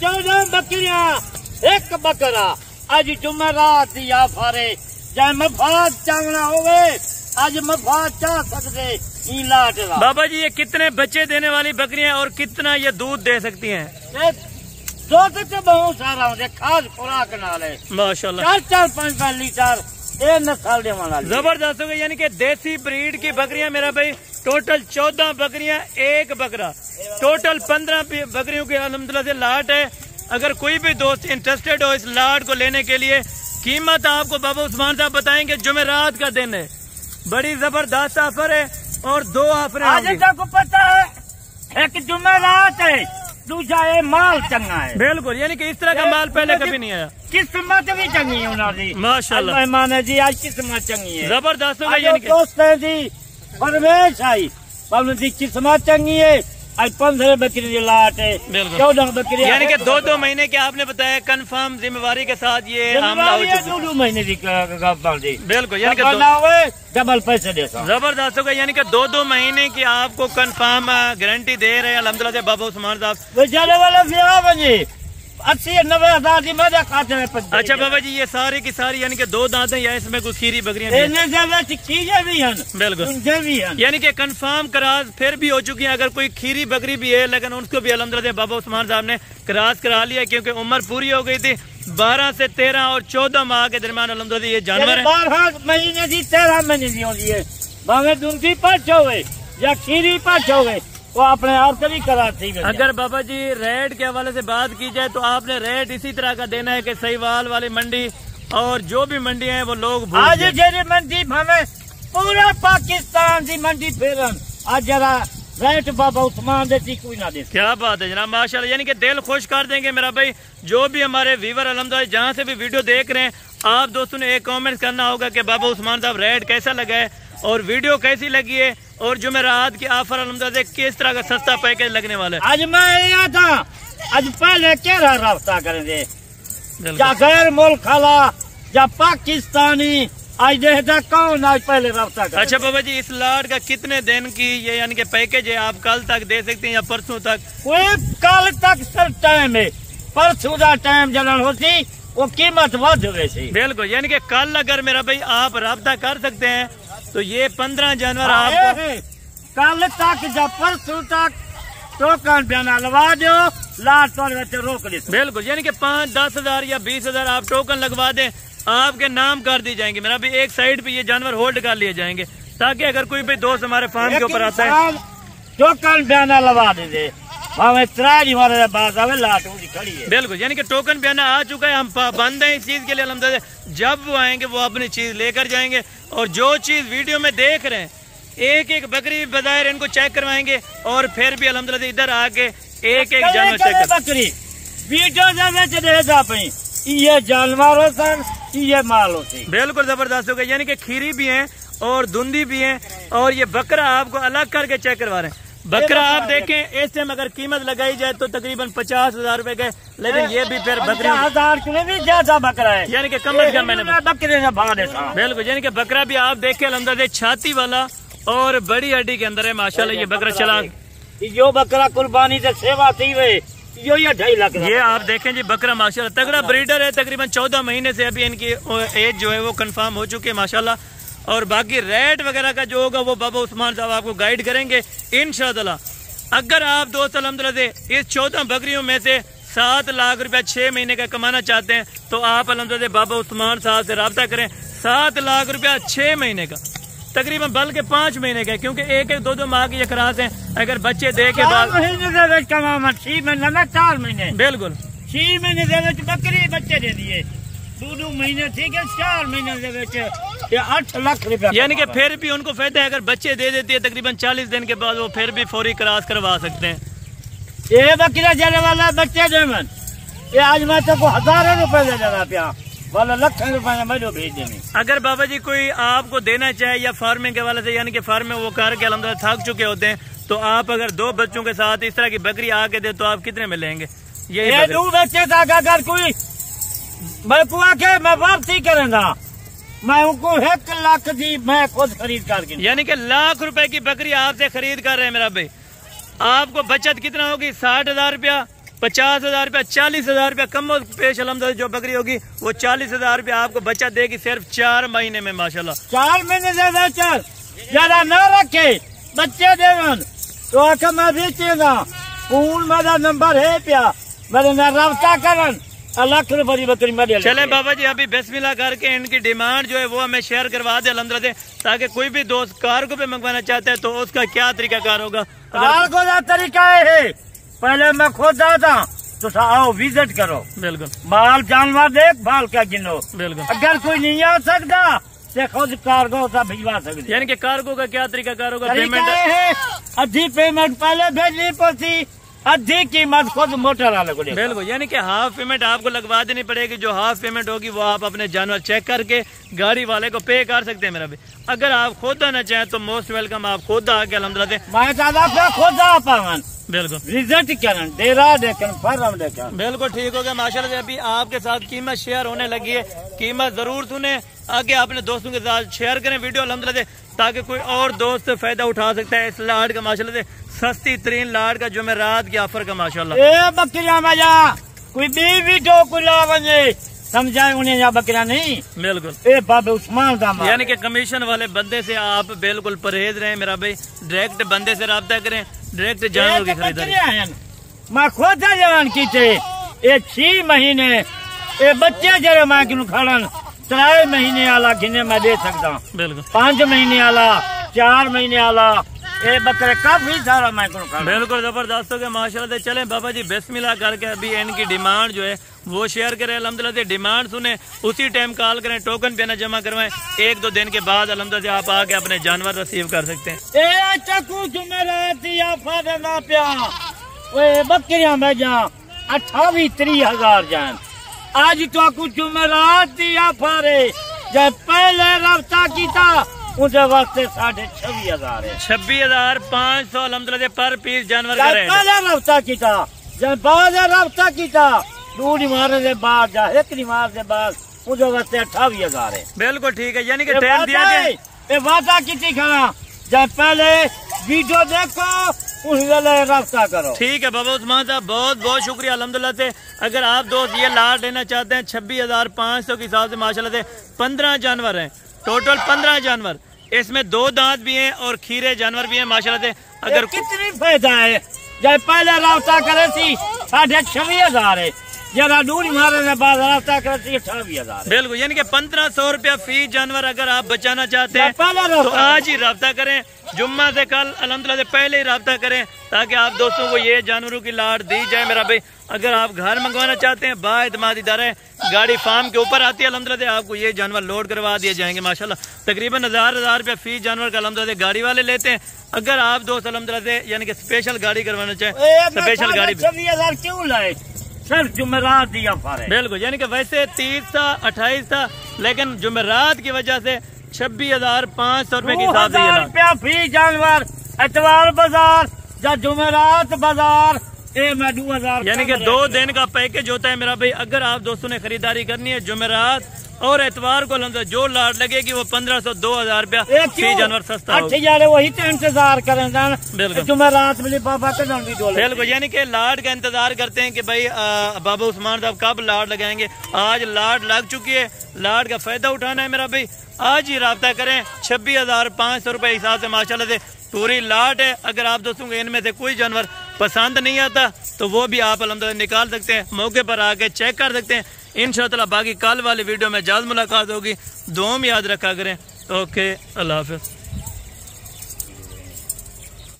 14 बकरियां एक बकरा अज जुमेरात या फारे चाहे मफाद चाहना होवे आज मफाद चाह सकते लाट। बाबा जी ये कितने बच्चे देने वाली बकरियां और कितना ये दूध दे सकती हैं? दूध तो बहुत सारा होते खास खुराक नाल है माशाल्लाह 4-5 लीटर ये नस्ल दे वाला जबरदस्त हो गई। यानी कि देसी ब्रीड की बकरियां मेरा भाई टोटल 14 बकरियां एक बकरा टोटल 15 बकरियों की अल्हम्दुलिल्लाह से लाट है। अगर कोई भी दोस्त इंटरेस्टेड हो इस लाट को लेने के लिए कीमत आपको बाबा उस्मान साहब बताएंगे। जुमेरात का दिन है बड़ी जबरदस्त ऑफर है और 2 ऑफर आज को पता है एक जुमेरात है दूसरा ये माल चंगा है बिल्कुल। यानी कि इस तरह का माल पहले कभी नहीं आया। किस्मत भी चंगी है उन्होंने माशाल्लाह मेहमान है जी आज किस्मत चंगी है जबरदस्त हो गई। यानी कि दोस्त है जी परवेश आई जी किस्मत चंगी है आज 15 बकरी की लाट है 14 बकरी यानी कि 2-2 महीने के आपने बताया कंफर्म जिम्मेवारी के साथ ये मामला हो चुका है 2 महीने की बिल्कुल। यानी कि डबल पैसे दे जबरदस्त होगा। यानी कि 2-2 महीने की आपको कंफर्म गारंटी दे रहे हैं अल्हम्दुलिल्लाह से बाबा उस्मान साहब। बेचारे वाला ब्याह बने 80-90 हजार की मेरे खाते में। अच्छा बाबा जी ये सारी की सारी यानी कि 2 दांत है या इसमें कुछ खीरी बकरियां भी हैं बिल्कुल। यानी कि कंफर्म करास फिर भी हो चुकी है। अगर कोई खीरी बकरी भी है लेकिन उसको भी अल्हम्दुलिल्लाह से बाबा उस्मान साहब ने करास करा लिया क्योंकि उम्र पूरी हो गई थी 12 से 13 और 14 माह के दरमियान अल्हम्दुलिल्लाह ये जानवर है 12 महीने की 13 महीने की होती है भावे दूसरी पच होवे या खीरी पच होवे वो अपने आप से भी कराती है। अगर बाबा जी रेट के हवाले से बात की जाए तो आपने रेट इसी तरह का देना है कि सहीवाल वाली मंडी और जो भी मंडी है वो लोग आज जेरी मंडी भावे पूरा पाकिस्तान की मंडी फेरन आज जरा रेट बाबा उस्मान देती कोई ना दे। क्या बात है जनाब माशाल्लाह। यानी कि दिल खुश कर देंगे मेरा भाई जो भी हमारे व्यूवर अल्हम्दुलिल्लाह जहाँ से भी वीडियो देख रहे हैं आप दोस्तों ने एक कमेंट करना होगा कि बाबा उस्मान साहब रेट कैसा लगा है और वीडियो कैसी लगी है और जुमेरात की ऑफर अल्हम्दुलिल्लाह किस तरह का सस्ता पैकेज लगने वाला है। आज मैं यहाँ था आज पहले क्या रास्ता करेंगे या गैर मुल्क खाला या पाकिस्तानी आज देखता कौन आज पहले रास्ता कर। अच्छा बाबा जी इस लाट का कितने दिन की ये यानी कि पैकेज है आप कल तक दे सकते हैं या परसों तक? कोई कल तक सर टाइम है परसों का टाइम जलन होती वो कीमत बढ़ वैसी बिल्कुल। यानी कि कल अगर मेरा भाई आप राब्ता कर सकते हैं तो ये 15 जानवर आपको कल तक जब परसों तक टोकन बयाना लगा दो लाट रोक ली बिल्कुल। यानी कि 5-10 हजार या 20 हजार आप टोकन लगवा दें आपके नाम कर दी जाएंगे मेरा भी एक साइड पे ये जानवर होल्ड कर लिए जाएंगे ताकि अगर कोई भी दोस्त हमारे फार्म के ऊपर आता है टोकन बयाना लगा दे खड़ी है बिल्कुल। यानी कि टोकन बयाना आ चुका है हम पाबंद हैं इस चीज के लिए अल्हम्दुलिल्लाह जब वो आएंगे वो अपनी चीज लेकर जाएंगे और जो चीज वीडियो में देख रहे हैं एक बकरी बजाय इनको चेक करवाएंगे और फिर भी अल्हम्दुलिल्लाह इधर आके एक जानवर चेक बकरी वीडियो ये जानवर ये माल होते बिल्कुल जबरदस्त हो गए। यानी कि खीरी भी है और धुंधी भी है और ये बकरा आपको अलग करके चेक करवा रहे हैं। बकरा आप देखें इस टाइम अगर कीमत लगाई जाए तो तकरीबन 50,000 रुपए का लेकिन ये भी फिर बकरी 50,000 भी ज्यादा बकरा है यानी कि कम से कम मैंने बकरे का भाव देता बिल्कुल। यानी कि बकरा भी आप देखे अल्हम्दुलिल्लाह छाती वाला और बड़ी हड्डी के अंदर है माशाल्लाह ये बकरा चला जो बकरा कुर्बानी से सेवा थी वे यो ये 2.5 लाख ये आप देखें जी बकरा माशाल्लाह तगड़ा ब्रीडर है तकरीबन 14 महीने से अभी इनकी एज जो है वो कंफर्म हो चुकी है माशाल्लाह। और बाकी रेट वगैरह का जो होगा वो बाबा उस्मान साहब आपको गाइड करेंगे इंशाअल्लाह। अगर आप दोस्त अल्हम्दुलिल्लाह से इस 14 बकरियों में से 7 लाख रुपया 6 महीने का कमाना चाहते हैं तो आप अल्हम्दुलिल्लाह बाबा उस्मान साहब से रब्ता करें। 7 लाख रुपया 6 महीने का तकरीबन बल्कि 5 महीने का क्योंकि 1-2 माह की खरास है अगर बच्चे दे के बाद 6 महीने में 4 महीने बिल्कुल 6 महीने बकरी बच्चे दे दिए 2 महीने ठीक है 4 महीने 8 लाख रुपया यानी कि फिर भी उनको फायदा है अगर बच्चे दे देती है तकरीबन 40 दिन के बाद वो फिर भी फौरी क्रॉस करवा सकते हैं। ये बकरा जाने वाला बच्चे देवन ये आज मैं तो 1000 रुपए दे देना पिया वाला लाख रुपए में भेज देंगे। अगर बाबा जी कोई आपको देना चाहे या फार्मिंग के वाले से यानी कि फार्म में वो करके अल्हम्दुलिल्लाह थक चुके होते हैं तो आप अगर 2 बच्चों के साथ इस तरह की बकरी आके दे तो आप कितने में लेंगे? ये 2 बच्चे तक अगर कोई बकुआ के मैं वापसी करेंगा मैं उनको 1 लाख दी मैं खुद खरीद करके यानी कि लाख रुपए की बकरी आपसे खरीद कर रहे हैं मेरा भाई आपको बचत कितना होगी 60,000 रुपया 50,000 रुपया, 40,000 रुपया कम पेश अलहमदुलिल्लाह जो बकरी होगी वो 40,000 रुपया आपको बच्चा देगी सिर्फ 4 महीने में माशाल्लाह। 4 महीने से बेचर ज्यादा न रखे बच्चे देवन तो आखिर मैं बेचेगा। फोन मेरा नंबर है प्या मेरे ना रब्ता करन लाख रुपए की बकरी मेरे। चले बाबा जी अभी बिस्मिल्लाह करके इनकी डिमांड जो है वो हमें शेयर करवा दे अलहमदुलिल्लाह, ताकि कोई भी दोस्त कार्गो पे मंगवाना चाहता है तो उसका क्या तरीका कार होगा। कार्गो का तरीका है पहले मैं खुद आता तो आओ विजिट करो, बिल्कुल माल जानवर देख भाल क्या गिनो, बिल्कुल अगर कोई नहीं आ सकता तो खुद कार्गो का भिजवा सकते। यानी कि कार्गो का क्या तरीका कार होगा। पेमेंट है आधी पेमेंट पहले भेजनी पड़ती, आधी कीमत खुद मोटर वाले को। बिल्कुल यानी कि हाफ पेमेंट आपको लगवा देनी पड़ेगी, जो हाफ पेमेंट होगी वो आप अपने जानवर चेक करके गाड़ी वाले को पे कर सकते हैं मेरा भी। अगर आप खुद आना चाहें तो मोस्ट वेलकम, आप खुद आके अलहमदुलिल्लाह मैं चाहता खुद आ पावन बिल्कुल रिजल्ट करन डेरा देखन फर्म देखन। बिल्कुल ठीक हो गया माशाल्लाह से। अभी आपके साथ कीमत शेयर होने लगी है, कीमत जरूर सुने, आगे अपने दोस्तों के साथ शेयर करें वीडियो अलहमदुलिल्लाह से, ताकि कोई और दोस्त फायदा उठा सकता है इस लाड का माशाल्लाह से। सस्ती तरीन लाड का जो मैं रात की ऑफर का माशाल्लाह। ए बकरियां मजा कोई भी तो कुला बने समझाए उन्हें या बकरियां नहीं। बिल्कुल ए बाबे उस्मान का यानी कि कमीशन वाले बंदे से आप बिल्कुल परहेज रहें मेरा भाई, डायरेक्ट बंदे से रब्ता करें, डायरेक्ट जानवर की खरीदारी। मैं खुद जवान की थे 6 महीने ए बच्चे जरा मैं क्यों खड़न 3 महीने आला गिने मैं दे सकता हूँ, बिल्कुल 5 महीने आला 4 महीने आला ए बकरे काफी सारा मैं बिल्कुल जबरदस्त हो गया माशाल्लाह से। चलें बाबा जी बिस्मिल्लाह करके अभी इनकी डिमांड जो है वो शेयर करें अलहमदुलिल्लाह से। डिमांड सुने उसी टाइम कॉल करें, टोकन पे ना जमा करवाएं, 1-2 दिन के बाद अलहमदुलिल्लाह से आप आके अपने जानवर रिसीव कर सकते हैं। बकरियां भेजा 28-30 जान आज तो कुछ जुमेरात दिया फारे जब पहले रब्ता किया उनके वास्ते 26,500 है। 26,500 अलहमदुलिल्लाह पर पीस जानवर का रेट। पहले रब्ता किया जब बाद रब्ता किया 2 निमारे से बाद जा 1 निमार से बाद उनके वास्ते 28,000 है। बिल्कुल ठीक है यानी कि टाइम दिया गया वादा की खड़ा जब पहले वीडियो देखो उस रास्ता करो। ठीक है बाबा उस्मान साहब बहुत बहुत शुक्रिया अलहमदुलिल्लाह से। अगर आप दोस्त ये लाड लेना चाहते हैं 26,500 के हिसाब से माशाल्लाह से 15 जानवर हैं टोटल, 15 जानवर, इसमें 2 दांत भी हैं और खीरे जानवर भी हैं माशाल्लाह से। अगर कितनी फायदा है जब पहले रास्ता करे थी 26,500 है, जरा दूर मारे के बाद रास्ता करे थी 28,000। बिल्कुल यानी कि 1,500 रुपया फी जानवर अगर आप बचाना चाहते हैं तो आज ही राब्ता करें, जुम्मा से कल अलहमदुलिल्लाह से पहले ही राब्ता करें, ताकि आप दोस्तों को ये जानवरों की लाड दी जाए मेरा भाई। अगर आप घर मंगवाना चाहते हैं बाएतमाद इदारा है, गाड़ी फार्म के ऊपर आती है अलहमदुलिल्लाह से, आपको ये जानवर लोड करवा दिए जाएंगे माशाल्लाह। तकरीबन 1,000 रुपया फी जानवर का अलहमदुलिल्लाह से गाड़ी वाले लेते हैं। अगर आप दोस्त अलहमदुलिल्लाह से यानी कि स्पेशल गाड़ी करवाना चाहें स्पेशल गाड़ी 26,000 क्यों लाए सिर्फ जुमेरात दिया फारे। बिल्कुल यानी कि वैसे 30 था 28 था, लेकिन जुमेरात की वजह से 26,500 रुपए के हिसाब से 2,000 रुपया फी जानवर एतवार बाजार या जुमेरात बाजार मैं 2,000 यानी कि 2 दिन का पैकेज होता है मेरा भाई। अगर आप दोस्तों ने खरीदारी करनी है जुमेरात और एतवार को जो लाड लगेगी वो 1,500-2,000 रुपया फी जानवर सस्ता होगा। वही तो इंतजार करेंगे बिल्कुल जुमेरात मिली बाबा के बिल्कुल यानी कि लाड का इंतजार करते हैं कि भाई बाबा उस्मान साहब कब लाड लगाएंगे। आज लाड लग चुकी है, लाड का फायदा उठाना है मेरा भाई, आज ही राब्ता करें। 26,500 रुपए हिसाब से माशाल्लाह से पूरी लाट है। अगर आप दोस्तों को इनमें से कोई जानवर पसंद नहीं आता तो वो भी आप अलहमदुलिल्लाह निकाल सकते हैं, मौके पर आके चेक कर सकते हैं इंशाअल्लाह। बाकी कल वाली वीडियो में जल्द मुलाकात होगी, दुआ में याद रखा करें। ओके अल्लाह हाफिज़।